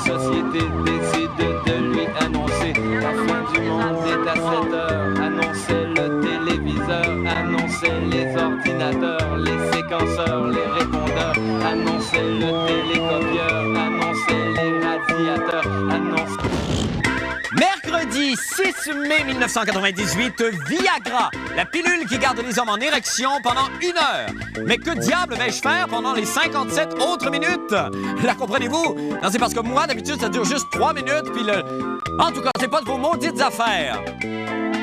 société décide de lui annoncer la fin du monde est à 7 heures. Annonçait le téléviseur, annonçait les ordinateurs, les séquenceurs, les répondeurs, annonçait le télécopieur, annonçait les radiateurs, annonçait... Mercredi 6 mai 1998, Viagra, la pilule qui garde les hommes en érection pendant 1 heure. Mais que diable vais-je faire pendant les 57 autres minutes? La comprenez-vous? Non, c'est parce que moi, d'habitude, ça dure juste 3 minutes, puis le... En tout cas, c'est pas de vos maudites affaires.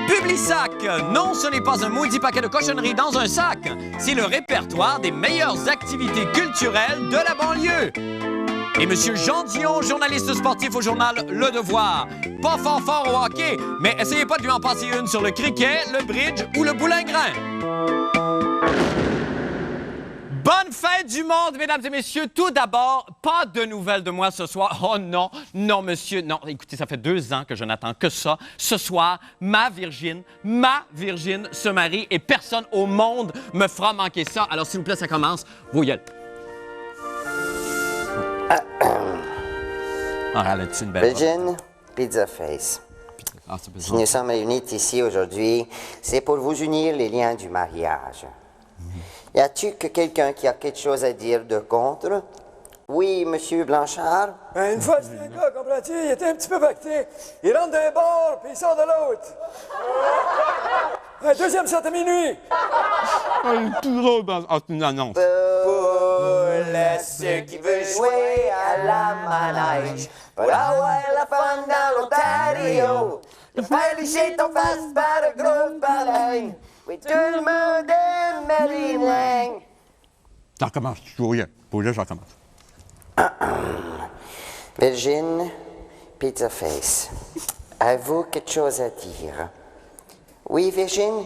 Publisac, non, ce n'est pas un maudit paquet de cochonneries dans un sac. C'est le répertoire des meilleures activités culturelles de la banlieue. Et M. Jean Dion, journaliste sportif au journal Le Devoir. Pas fort au hockey, mais essayez pas de lui en passer une sur le cricket, le bridge ou le boulingrin. Bonne fête du monde, mesdames et messieurs. Tout d'abord, pas de nouvelles de moi ce soir. Oh non, non, monsieur, non. Écoutez, ça fait 2 ans que je n'attends que ça. Ce soir, ma Virgine se marie et personne au monde me fera manquer ça. Alors, s'il vous plaît, ça commence. Voyelle. Ah, elle a une belle Virgin Pizza Face. Ah, c'est Si nous sommes réunis ici aujourd'hui, c'est pour vous unir les liens du mariage. Y a-t-il que quelqu'un qui a quelque chose à dire de contre? Oui, Monsieur Blanchard? Une fois, c'est un gars, comprends-tu? Il était un petit peu pacté. Il rentre d'un bord, puis il sort de l'autre. Un deuxième set à minuit. plus drôle dans une annonce. Pour ceux qui veulent jouer à la manège, pour avoir la fun dans l'Ontario, de faire lécher ton face par le gros baleine. Oui, tout le monde est Maryland. Ça recommence, toujours rien. Pour là, ça recommence. Virgin Pizza Face, avez-vous quelque chose à dire? Oui, Virgin?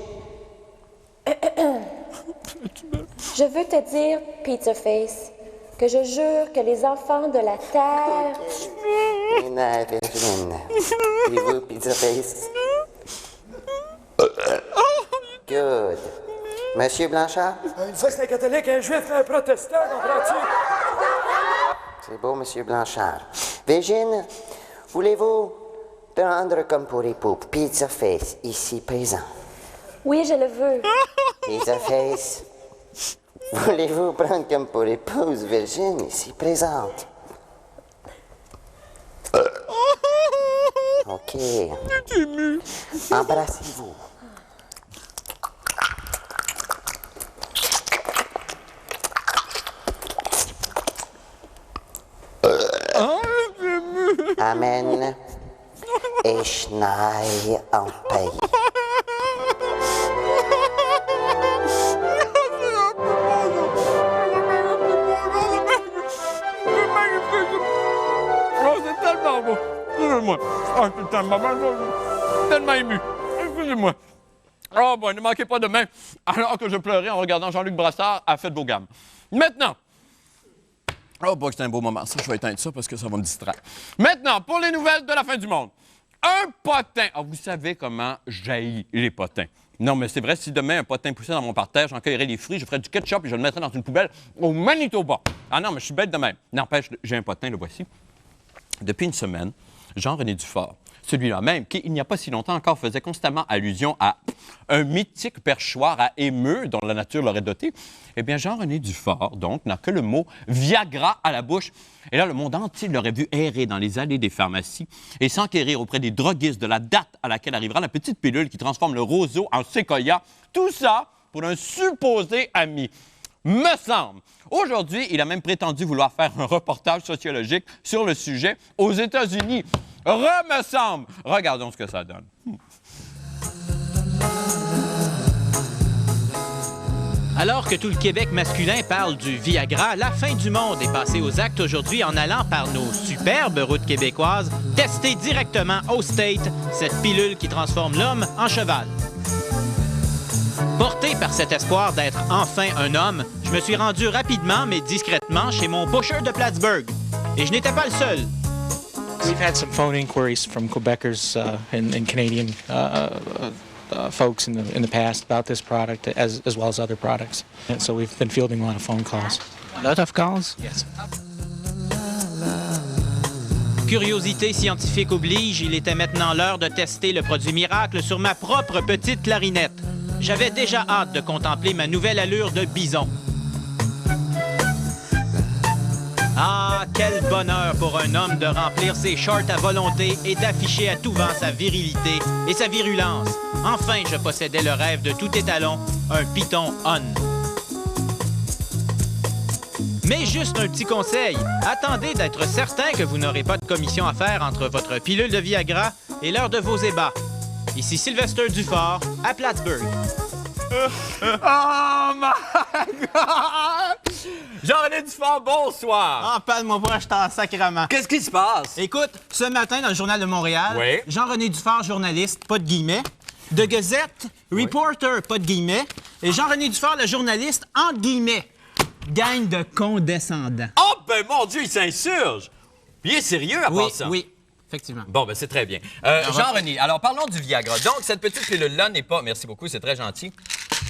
Je veux te dire, Pizza Face, que je jure que les enfants de la Terre... Non, Virgin. Et vous, Pizza Face? Good. Monsieur Blanchard? Une fois que c'est un catholique, un juif, un protestant, comprends-tu? C'est beau, Monsieur Blanchard. Virgin, voulez-vous prendre comme pour époux Pizza Face ici présent? Oui, je le veux. Pizza Face, voulez-vous prendre comme pour épouse Virgin ici présente? OK. Embrassez-vous. Amen. Et schneie en paix. Oh, c'est tellement beau. Excusez-moi. Oh, c'est tellement ému. Excusez-moi. Oh, bon, ne manquez pas de main. Alors que je pleurais en regardant Jean-Luc Brassard à Fête Beaugamme. Maintenant. Oh, boy, c'est un beau moment. Ça, je vais éteindre ça parce que ça va me distraire. Maintenant, pour les nouvelles de la fin du monde. Un potin. Ah, vous savez comment j'haïs les potins. Non, mais c'est vrai, si demain un potin poussait dans mon parterre, j'en cueillerais les fruits, je ferais du ketchup et je le mettrais dans une poubelle au Manitoba. Ah non, mais je suis bête de même. N'empêche, j'ai un potin, le voici. Depuis une semaine, Jean-René Dufort, celui-là même, qui, il n'y a pas si longtemps encore, faisait constamment allusion à un mythique perchoir à émeu dont la nature l'aurait doté, eh bien, Jean-René Dufort, donc, n'a que le mot Viagra à la bouche. Et là, le monde entier l'aurait vu errer dans les allées des pharmacies et s'enquérir auprès des droguistes de la date à laquelle arrivera la petite pilule qui transforme le roseau en séquoia. Tout ça pour un supposé ami. Me semble. Aujourd'hui, il a même prétendu vouloir faire un reportage sociologique sur le sujet aux États-Unis. Me semble. Regardons ce que ça donne. Alors que tout le Québec masculin parle du Viagra, la fin du monde est passée aux actes aujourd'hui en allant par nos superbes routes québécoises tester directement au State cette pilule qui transforme l'homme en cheval. Porté par cet espoir d'être enfin un homme, je me suis rendu rapidement mais discrètement chez mon pusher de Plattsburgh. Et je n'étais pas le seul. We've had some phone inquiries from Quebecers and Canadian folks in the past about this product as well as other products. And so we've been fielding a lot of phone calls. A lot of calls? Yes. Curiosité scientifique oblige, il était maintenant l'heure de tester le produit miracle sur ma propre petite clarinette. J'avais déjà hâte de contempler ma nouvelle allure de bison. Ah, quel bonheur pour un homme de remplir ses shorts à volonté et d'afficher à tout vent sa virilité et sa virulence. Enfin, je possédais le rêve de tout étalon, un Python On. Mais juste un petit conseil, attendez d'être certain que vous n'aurez pas de commission à faire entre votre pilule de Viagra et l'heure de vos ébats. Ici Sylvester Dufort, à Plattsburgh. Oh my God! Jean-René Dufort, bonsoir! Ah, parle-moi pas, je t'en sacrement. Qu'est-ce qui se passe? Écoute, ce matin, dans le Journal de Montréal, Oui. Jean-René Dufort, journaliste, pas de guillemets, de Gazette, reporter, pas de guillemets, et Jean-René Dufort, le journaliste, entre guillemets, gang de condescendants. Oh, ben mon Dieu, il s'insurge! Il est sérieux à part ça? Oui, effectivement. Bon, ben c'est très bien. Jean-René, alors parlons du Viagra. Donc, cette petite pilule-là n'est pas... Merci beaucoup, c'est très gentil.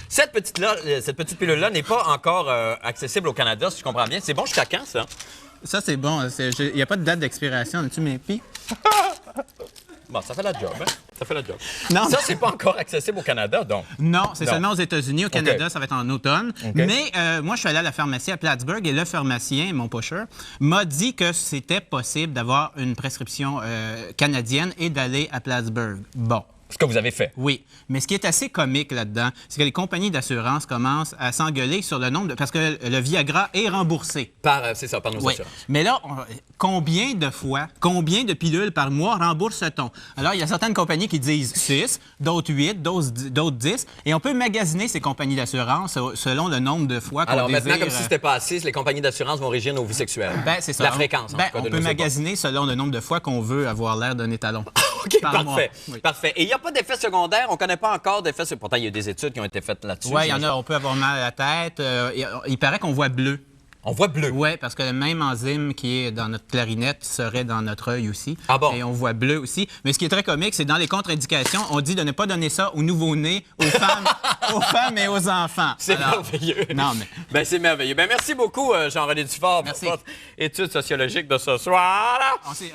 Cette petite pilule-là n'est pas encore accessible au Canada, si je comprends bien. C'est bon jusqu'à quand, ça? Ça, c'est bon. Il n'y a pas de date d'expiration. As-tu mes pis? Bon, ça fait la job, hein? Ça fait la job. Non, Ça, c'est pas encore accessible au Canada, donc. Non, c'est Non. seulement aux États-Unis. Au Canada, OK. ça va être en automne. OK. Mais moi, je suis allé à la pharmacie à Plattsburgh et le pharmacien, mon pusher, m'a dit que c'était possible d'avoir une prescription canadienne et d'aller à Plattsburgh. Bon. Ce que vous avez fait. Oui, mais ce qui est assez comique là-dedans, c'est que les compagnies d'assurance commencent à s'engueuler sur le nombre de... Parce que le Viagra est remboursé. C'est ça, par nos Oui. assurances. Mais là, combien de fois, combien de pilules par mois rembourse-t-on? Alors, il y a certaines compagnies qui disent 6, d'autres 8, d'autres 10, et on peut magasiner ces compagnies d'assurance selon le nombre de fois qu'on Alors désire... maintenant, comme si c'était pas assez, les compagnies d'assurance vont régir nos vies sexuelles. Ben, c'est ça. La fréquence, en tout cas, on de peut nos magasiner selon le nombre de fois qu'on veut avoir l'air d'un étalon. OK, par parfait. mois. Oui. Parfait. Et il n'y a pas d'effet secondaire? On ne connaît pas encore d'effet secondaire. Pourtant, il y a des études qui ont été faites là-dessus. Oui, il y en a. On peut avoir mal à la tête. Il paraît qu'on voit bleu. On voit bleu. Oui, parce que le même enzyme qui est dans notre clarinette serait dans notre œil aussi. Ah bon? Et on voit bleu aussi. Mais ce qui est très comique, c'est dans les contre-indications, on dit de ne pas donner ça aux nouveau-nés, aux femmes et aux enfants. C'est Alors, merveilleux. Non, mais... Ben, c'est merveilleux. Ben, merci beaucoup, Jean-René Dufort, Merci. pour votre étude sociologique de ce soir.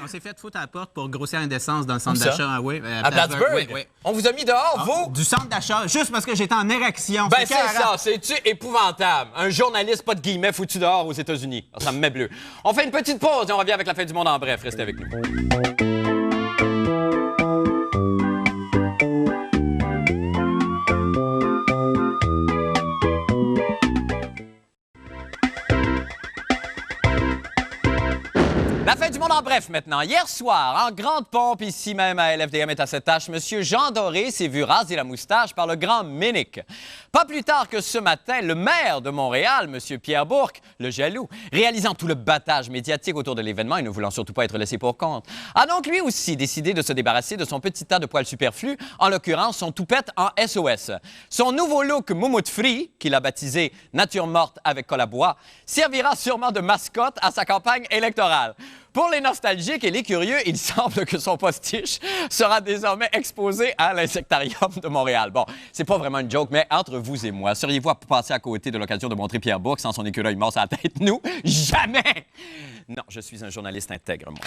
On s'est fait foutre à la porte pour grossière indécence dans le centre Où ça? d'achat. Oui, À Plattsburgh? Oui, oui. On vous a mis dehors, vous? Du centre d'achat, juste parce que j'étais en érection. Ben, c'est carrément- ça. C'est-tu épouvantable? Un journaliste, pas de guillemets, foutu dehors aux États-Unis. Ça me met bleu. On fait une petite pause et on revient avec la fin du monde en bref. Restez avec nous. La fin du monde en bref maintenant. Hier soir, en grande pompe, ici même à LFDM est à cette tâche, M. Jean Doré s'est vu raser la moustache par le grand Ménic. Pas plus tard que ce matin, le maire de Montréal, M. Pierre Bourque, le jaloux, réalisant tout le battage médiatique autour de l'événement et ne voulant surtout pas être laissé pour compte, a donc lui aussi décidé de se débarrasser de son petit tas de poils superflus, en l'occurrence son toupette en SOS. Son nouveau look moumoute free, qu'il a baptisé Nature morte avec colle à bois, servira sûrement de mascotte à sa campagne électorale. Pour les nostalgiques et les curieux, il semble que son postiche sera désormais exposé à l'insectarium de Montréal. Bon, c'est pas vraiment une joke, mais entre vous et moi, seriez-vous à passer à côté de l'occasion de montrer Pierre Bourque sans son écureuil mort à la tête? Nous, jamais! Non, je suis un journaliste intègre, moi.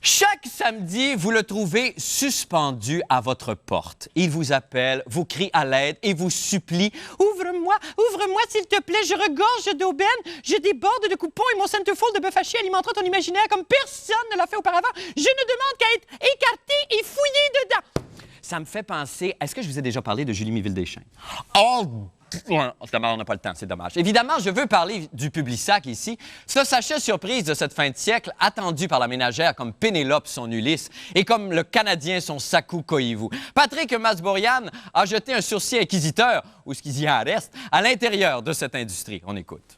Chaque samedi, vous le trouvez suspendu à votre porte. Il vous appelle, vous crie à l'aide et vous supplie « Ouvre-moi, ouvre-moi, s'il te plaît, je regorge d'aubaine, je déborde de coupons et mon centerfold de bœuf haché alimentera ton imaginaire comme personne ne l'a fait auparavant. Je ne demande qu'à être écarté et fouillé dedans. » Ça me fait penser... Est-ce que je vous ai déjà parlé de Julie Miville-Deschênes? Oh! On n'a pas le temps, c'est dommage. Évidemment, je veux parler du Publisac ici. Ce sachet surprise de cette fin de siècle, attendu par la ménagère comme Pénélope son Ulysse et comme le Canadien son Sakou Koivu. Patrick Masbourian a jeté un sourcil inquisiteur, ou ce qu'il y en reste, à l'intérieur de cette industrie. On écoute.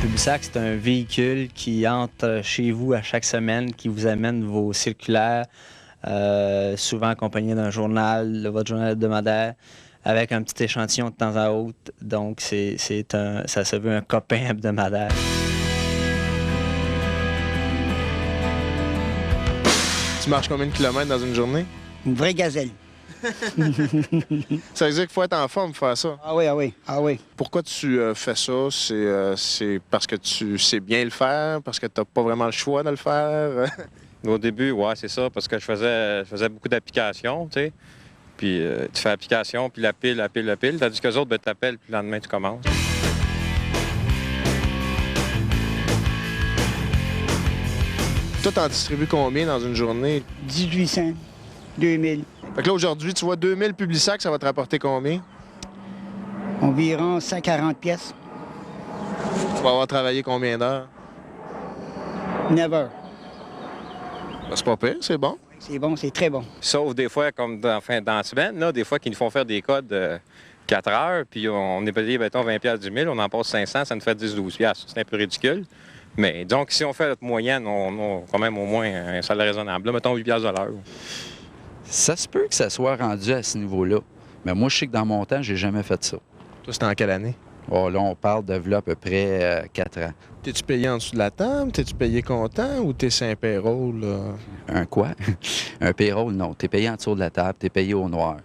Publisac, c'est un véhicule qui entre chez vous à chaque semaine, qui vous amène vos circulaires, souvent accompagné d'un journal, de votre journal hebdomadaire, avec un petit échantillon de temps à autre. Donc, ça se veut un copain hebdomadaire. Tu marches combien de kilomètres dans une journée? Une vraie gazelle. Ça veut dire qu'il faut être en forme pour faire ça. Ah oui, ah oui, ah oui. Pourquoi tu fais ça? C'est parce que tu sais bien le faire? Parce que tu n'as pas vraiment le choix de le faire? Au début, ouais, c'est ça, parce que je faisais beaucoup d'applications, tu sais. Puis tu fais l'application, puis la pile. Tandis qu'eux autres, ben, tu t'appelles, puis le lendemain, tu commences. Toi, t'en distribues combien dans une journée? 1800, 2000. Fait que là, aujourd'hui, tu vois 2000 Publisac, ça va te rapporter combien? Environ 140 pièces. Tu vas avoir travaillé combien d'heures? 9 heures. Ben, c'est pas pire, c'est bon. C'est bon, c'est très bon. Sauf des fois, comme dans la semaine, là, des fois qu'ils nous font faire des codes de 4 heures, puis on est payé, mettons, 20 piastres du 1000, on en passe 500, ça nous fait 10-12 piastres. C'est un peu ridicule. Mais donc, si on fait notre moyenne, on a quand même au moins un salaire raisonnable. Là, mettons 8 piastres de l'heure. Ça se peut que ça soit rendu à ce niveau-là. Mais moi, je sais que dans mon temps, j'ai jamais fait ça. Toi, c'était en quelle année? Oh, là, on parle de là à peu près 4 ans. T'es-tu payé en dessous de la table? T'es-tu payé comptant ou t'es sur un payroll? Un quoi? Un payroll, non. T'es payé en dessous de la table, t'es payé au noir.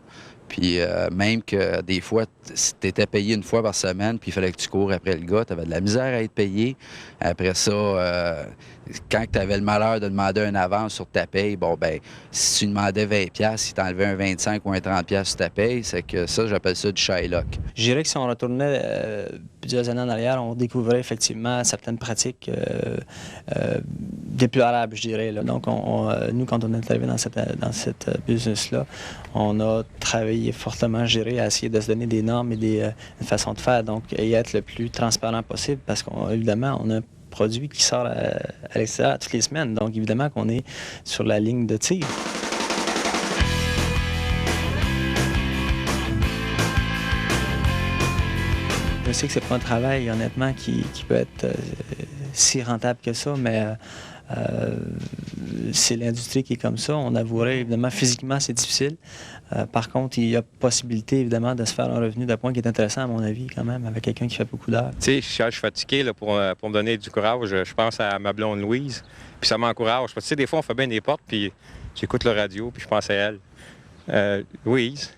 Puis même que des fois, tu étais payé une fois par semaine, puis il fallait que tu cours après le gars, tu avais de la misère à être payé. Après ça, quand tu avais le malheur de demander un avance sur ta paye, bon, ben si tu demandais 20$, il t'enlevait un 25 ou un 30$ sur ta paye, c'est que ça, j'appelle ça du Shylock. Je dirais que si on retournait plusieurs années en arrière, on découvrait effectivement certaines pratiques déplorables, je dirais. Là. Donc, nous, quand on est arrivé dans cette business-là, on a travaillé fortement, je dirais, à essayer de se donner des normes et une façon de faire, donc, et être le plus transparent possible, parce qu'évidemment, on a un produit qui sort à l'extérieur toutes les semaines, donc évidemment qu'on est sur la ligne de tir. Je sais que c'est pas un travail, honnêtement, qui peut être si rentable que ça, mais c'est l'industrie qui est comme ça. On avouerait, évidemment, physiquement, c'est difficile. Par contre, il y a possibilité, évidemment, de se faire un revenu de point qui est intéressant, à mon avis, quand même, avec quelqu'un qui fait beaucoup d'heures. Tu sais, je suis fatigué là, pour me donner du courage. Je pense à ma blonde Louise, puis ça m'encourage. Tu sais, des fois, on fait bien des portes, puis j'écoute le radio, puis je pense à elle. Louise,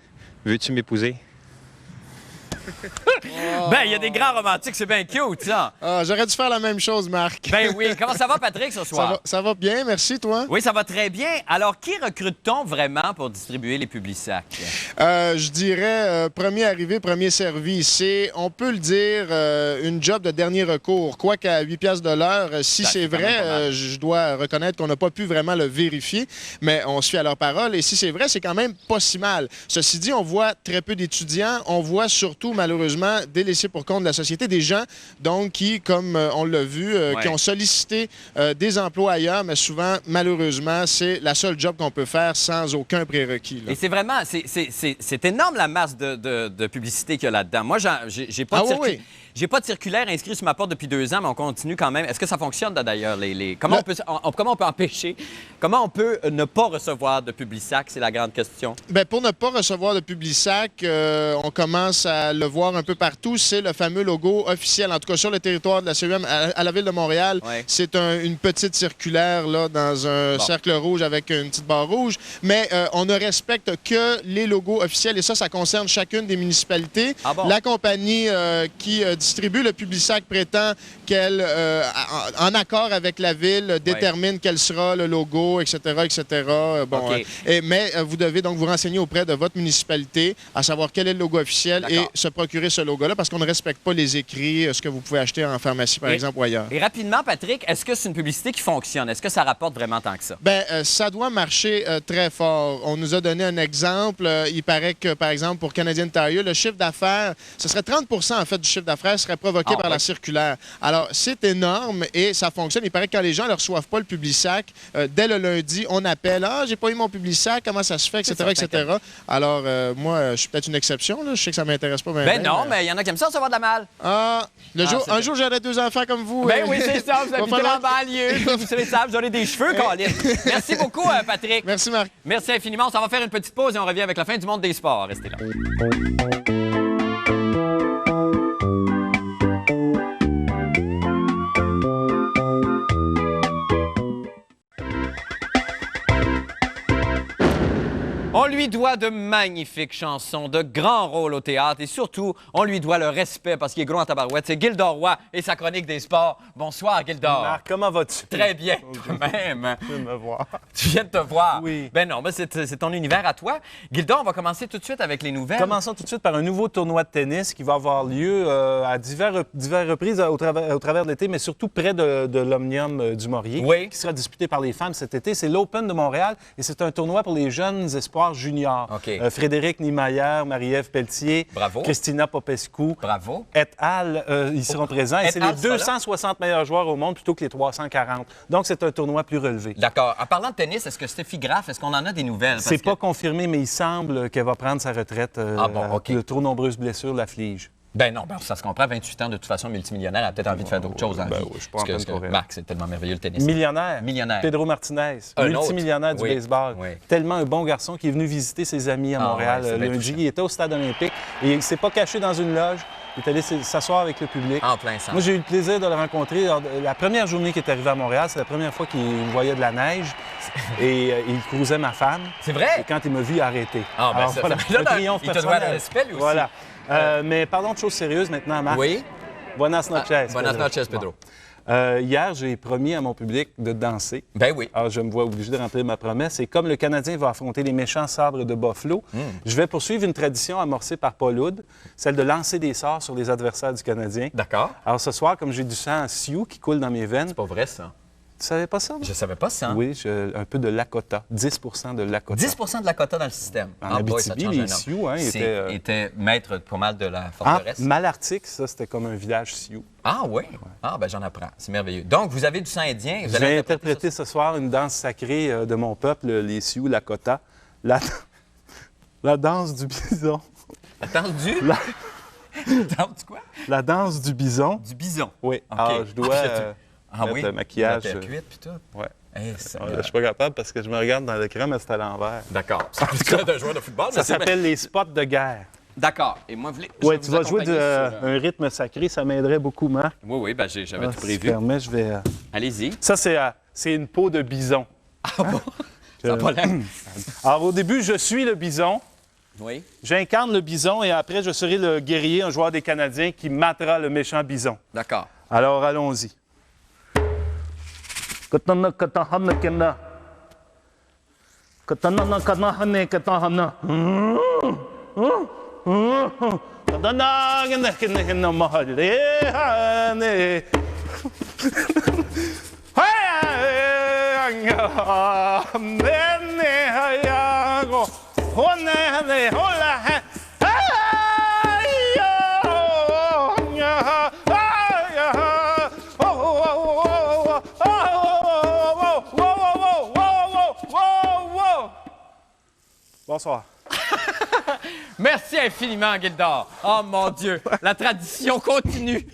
veux-tu m'épouser? Ben, il y a des grands romantiques, c'est bien cute, ça. Ah, j'aurais dû faire la même chose, Marc. Ben oui. Comment ça va, Patrick, ce soir? Ça va bien, merci, toi? Oui, ça va très bien. Alors, qui recrute-t-on vraiment pour distribuer les Publisac? Je dirais premier arrivé, premier servi. C'est, on peut le dire, une job de dernier recours. Quoique à 8 piastres de l'heure, si c'est vrai, je dois reconnaître qu'on n'a pas pu vraiment le vérifier, mais on se fie à leur parole. Et si c'est vrai, c'est quand même pas si mal. Ceci dit, on voit très peu d'étudiants. On voit surtout, malheureusement, délaissés pour compte de la société, des gens donc qui, comme on l'a vu, qui ont sollicité des emplois ailleurs, mais souvent, malheureusement, c'est la seule job qu'on peut faire sans aucun prérequis. Là. Et c'est vraiment, c'est énorme la masse de publicité qu'il y a là-dedans. Moi, j'ai pas, j'ai pas de circulaire inscrit sur ma porte depuis 2 ans, mais on continue quand même. Est-ce que ça fonctionne d'ailleurs? Comment on peut empêcher? Comment on peut ne pas recevoir de Publisac? C'est la grande question. Bien, pour ne pas recevoir de Publisac, on commence à le voir un peu partout. C'est le fameux logo officiel, en tout cas sur le territoire de la CEM à la Ville de Montréal. Ouais. C'est une petite circulaire là, dans un cercle rouge avec une petite barre rouge. Mais on ne respecte que les logos officiels et ça concerne chacune des municipalités. Ah bon? La compagnie qui distribue le Publisac prétend qu'elle, en accord avec la Ville, détermine quel sera le logo, etc., etc. Bon, mais vous devez donc vous renseigner auprès de votre municipalité à savoir quel est le logo officiel et se procurer ce logo-là parce qu'on ne respecte pas les écrits, ce que vous pouvez acheter en pharmacie, par exemple, ou ailleurs. Et rapidement, Patrick, est-ce que c'est une publicité qui fonctionne? Est-ce que ça rapporte vraiment tant que ça? Bien, ça doit marcher très fort. On nous a donné un exemple. Il paraît que, par exemple, pour Canadian Tire, le chiffre d'affaires, ce serait 30 en fait du chiffre d'affaires serait provoqué par la circulaire. Alors, c'est énorme et ça fonctionne. Il paraît que quand les gens ne reçoivent pas le Publisac, dès le lundi, on appelle « Ah, j'ai pas eu mon Publisac, comment ça se fait? » etc., etc. Alors, moi, je suis peut-être une exception. Là. Je sais que ça m'intéresse pas. Ben non, mais il y en a qui aiment ça recevoir de la malle. Ah, un jour, j'aurai 2 enfants comme vous. Ben oui, c'est ça. Vous habitez en banlieue. Vous serez sable, j'aurai des cheveux, Colin. Merci beaucoup, Patrick. Merci, Marc. Merci infiniment. Ça va faire une petite pause et on revient avec la fin du monde des sports. Restez là. lui doit de magnifiques chansons, de grands rôles au théâtre et surtout, on lui doit le respect parce qu'il est gros en tabarouette. C'est Gildor Roy et sa chronique des sports. Bonsoir, Gildor. Marc, comment vas-tu? Très bien, toi-même. Tu viens de me voir. Tu viens de te voir? Oui. Ben non, mais c'est ton univers à toi. Gildor, on va commencer tout de suite avec les nouvelles. Commençons tout de suite par un nouveau tournoi de tennis qui va avoir lieu à diverses reprises au travers de l'été, mais surtout près de l'Omnium du Maurier, qui sera disputé par les femmes cet été. C'est l'Open de Montréal et c'est un tournoi pour les jeunes espoirs juniors. Frédéric Niemeyer, Marie-Ève Pelletier, Christina Popescu, et al. Ils seront présents. Et c'est les 260 meilleurs joueurs au monde plutôt que les 340. Donc, c'est un tournoi plus relevé. D'accord. En parlant de tennis, est-ce que Steffi Graf, est-ce qu'on en a des nouvelles? C'est pas confirmé, mais il semble qu'elle va prendre sa retraite. De trop nombreuses blessures l'affligent. Ben non, ça se comprend. 28 ans, de toute façon, multimillionnaire, elle a peut-être envie de faire d'autres choses. Je suis pas en train de courir. Marc, c'est tellement merveilleux le tennis. Millionnaire. Pedro Martinez, multimillionnaire du baseball. Tellement un bon garçon qui est venu visiter ses amis à Montréal lundi. Il était au stade olympique et il ne s'est pas caché dans une loge. Il est allé s'asseoir avec le public. En plein sang. Moi, j'ai eu le plaisir de le rencontrer. La première journée qu'il est arrivé à Montréal, c'est la première fois qu'il voyait de la neige et il cruisait ma femme. C'est vrai? Et quand il m'a vu, il a arrêté. Ah, ben voilà, il te doit de respect, lui aussi. Voilà. Mais parlons de choses sérieuses maintenant, Marc. Oui? Buenas noches. Buenas noches, Pedro. Hier, j'ai promis à mon public de danser. Ben oui. Alors, je me vois obligé de remplir ma promesse. Et comme le Canadien va affronter les méchants sabres de Buffalo, je vais poursuivre une tradition amorcée par Paul Hood, celle de lancer des sorts sur les adversaires du Canadien. D'accord. Alors, ce soir, comme j'ai du sang Sioux qui coule dans mes veines... C'est pas vrai, ça. Tu savais pas ça? Je savais pas ça. Oui, un peu de Lakota. 10 de Lakota. 10 de Lakota dans le système. En Abitibi, les Sioux, étaient maîtres pas mal de la forteresse. Malartic, ça, c'était comme un village Sioux. Ah oui? Ah, ben j'en apprends. C'est merveilleux. Donc, vous avez du sang indien. Je vais interpréter ce soir une danse sacrée de mon peuple, les Sioux, Lakota. La danse du bison. La danse du... La danse du quoi? La danse du bison. Du bison? Oui. Okay. Alors, je dois... mettre le maquillage. Cuite, puis tout. Ouais. Hey, je suis pas capable parce que je me regarde dans l'écran, mais c'est à l'envers. D'accord. C'est d'un joueur de football. Ça s'appelle les spots de guerre. D'accord. Et moi, oui, tu vas jouer un rythme sacré, ça m'aiderait beaucoup, Marc. Oui, ben j'avais tout prévu. Si tu permets, je vais... Allez-y. Ça, c'est une peau de bison. Ah bon? Ça n'a pas l'air. Alors, au début, je suis le bison. Oui. J'incarne le bison et après, je serai le guerrier, un joueur des Canadiens qui matera le méchant bison. D'accord. Alors, allons-y. Katana katahana kena. Katana katahana katahana. Katana kena kena kena mahale hane. Hayanga nene hayago. Hone hola. Bonsoir. Merci infiniment, Gildor. Oh mon Dieu, la tradition continue.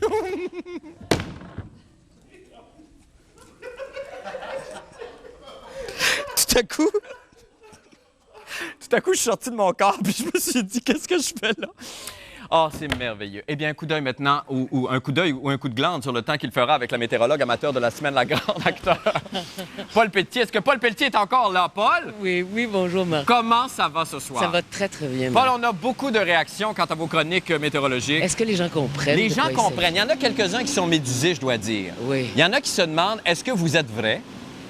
Tout à coup, je suis sorti de mon corps puis je me suis dit, qu'est-ce que je fais là? Oh, c'est merveilleux. Eh bien, un coup d'œil maintenant, ou un coup d'œil ou un coup de glande sur le temps qu'il fera avec la météorologue amateur de la semaine, la grande acteur, Paul Pelletier. Est-ce que Paul Pelletier est encore là, Paul? Oui, bonjour, Marc. Comment ça va ce soir? Ça va très, très bien, Marc. Paul, on a beaucoup de réactions quant à vos chroniques météorologiques. Est-ce que les gens comprennent? Les gens comprennent. Il y en a quelques-uns qui sont médusés, je dois dire. Oui. Il y en a qui se demandent, est-ce que vous êtes vrai?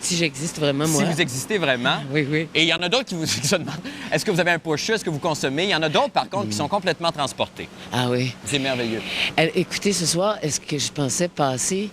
Si j'existe vraiment, moi. Si vous existez vraiment. Oui, oui. Et il y en a d'autres qui se demandent, est-ce que vous avez un pocheux, est-ce que vous consommez? Il y en a d'autres, par contre, qui sont complètement transportés. Ah oui. C'est merveilleux. Écoutez, ce soir, est-ce que je pensais passer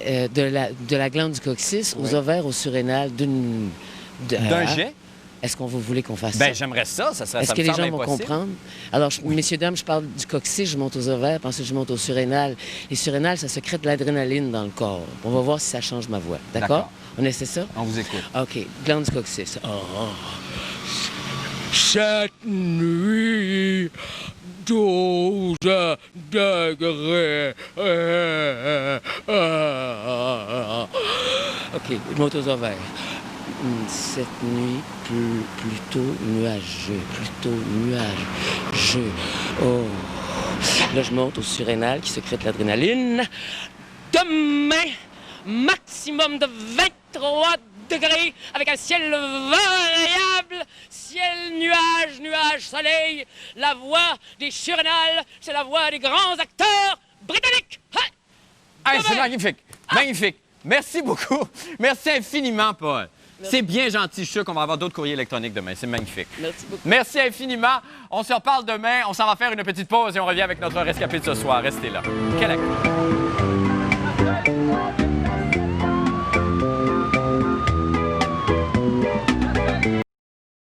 de la glande du coccyx aux ovaires au surrénal d'un jet? Est-ce qu'on vous voulez qu'on fasse ça? Bien, j'aimerais ça. Est-ce que les gens vont comprendre? Alors, messieurs, dames, je parle du coccyx, je monte aux ovaires, puis ensuite je monte au surrénal. Les surrénales, ça sécrète de l'adrénaline dans le corps. On va voir si ça change ma voix. D'accord? On essaie ça? On vous écoute. OK. Glande du coccyx. Cette nuit, 12 degrés. OK. Je monte aux ovaires. Cette nuit, plutôt nuageux. Oh. Là, je monte au surrénal qui sécrète l'adrénaline. Demain, maximum de 23 degrés avec un ciel variable, ciel nuageux. orage, nuage, soleil. La voix des Surrénal, c'est la voix des grands acteurs britanniques. Hey, c'est magnifique, magnifique. Merci beaucoup. Merci infiniment, Paul. C'est bien gentil. Je suis sûr qu'on va avoir d'autres courriers électroniques demain. C'est magnifique. Merci beaucoup. Merci infiniment. On se reparle demain. On s'en va faire une petite pause et on revient avec notre rescapé de ce soir. Restez là. Quel acte.